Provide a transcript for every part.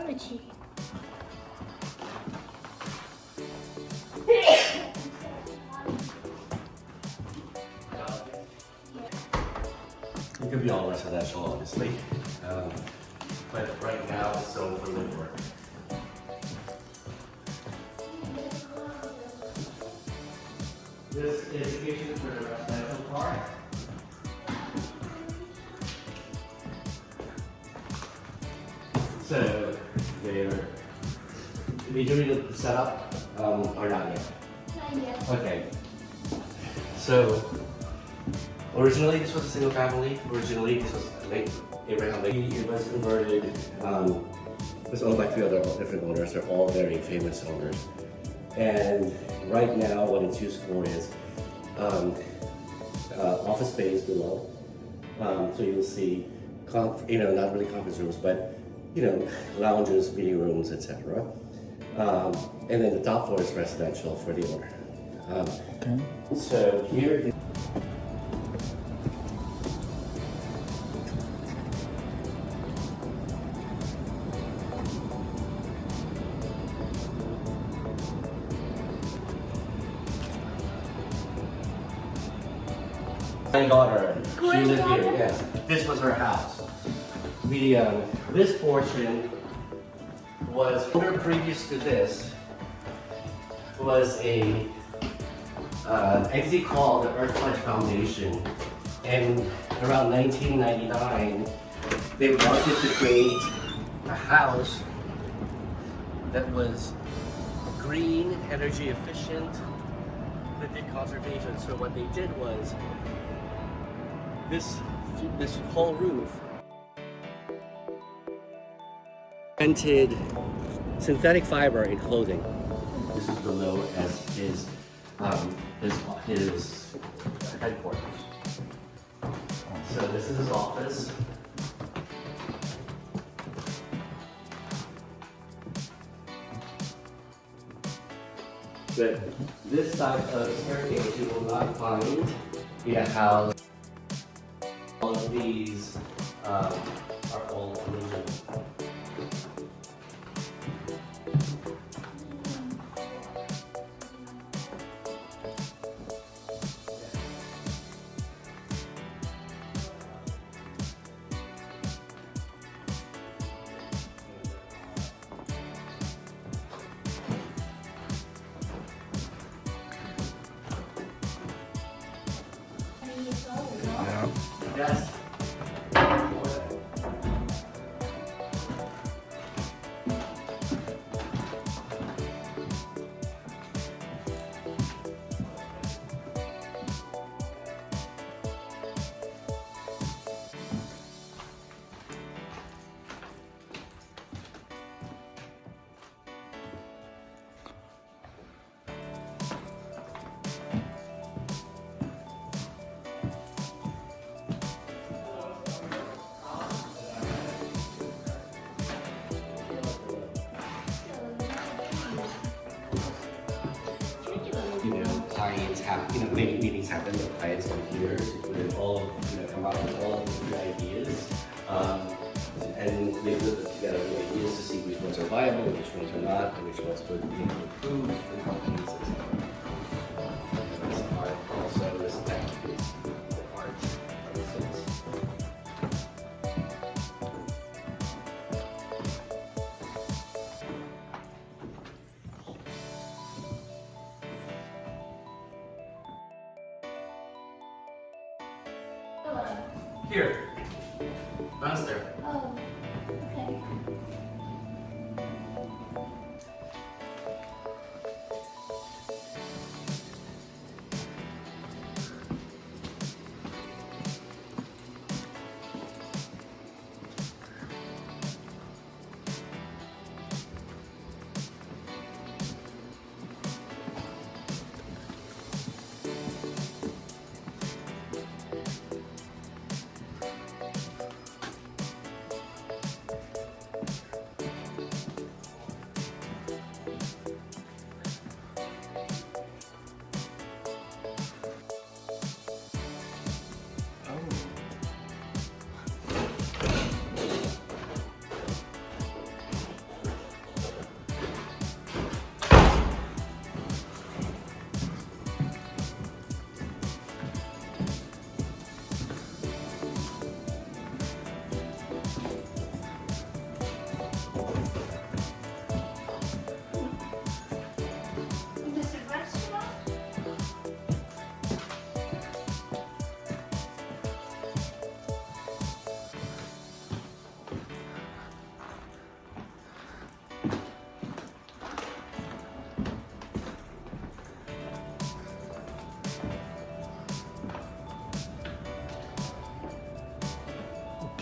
itchy. It could be all residential, obviously, but right now it's zoned for live work. This is the kitchen for the residential part. So, they're doing the setup or not yet? Not yet. Okay. So, originally this was a single family. Originally this was like Abraham Lincoln. It was converted. It was owned by 3 other different owners. They're all very famous owners. And right now, what it's used for is office space below. So you'll see, not really conference rooms, but lounges, meeting rooms, etc. And then the top floor is residential for the owner. Okay. So here. My daughter, she lived here, yes. This was her house. This portion was, previous to this, was a entity called the Earth Pledge Foundation. And around 1999, they wanted to create a house that was green, energy efficient, that did conservation. So what they did was, this whole roof rented synthetic fiber in clothing. This is below as his headquarters. So this is his office. But this type of staircase you will not find in a house. All of these are all aluminum. Yeah. Yes. Clients have, many meetings happen with clients come here to put in all of, come out with all of the ideas. And they put together the ideas to see which ones are viable, which ones are not, and which ones would improve the companies, etc. This art also, this tech is the art of the sense. Here, downstairs. Oh, okay.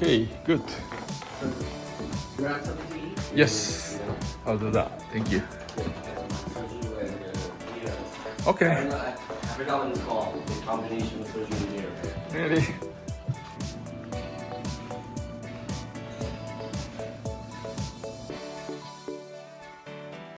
Okay, good. Grab something to eat? Yes, I'll do that. Thank you. Soju and beer. Okay. I forgot what it's called. The combination of soju and beer. Really?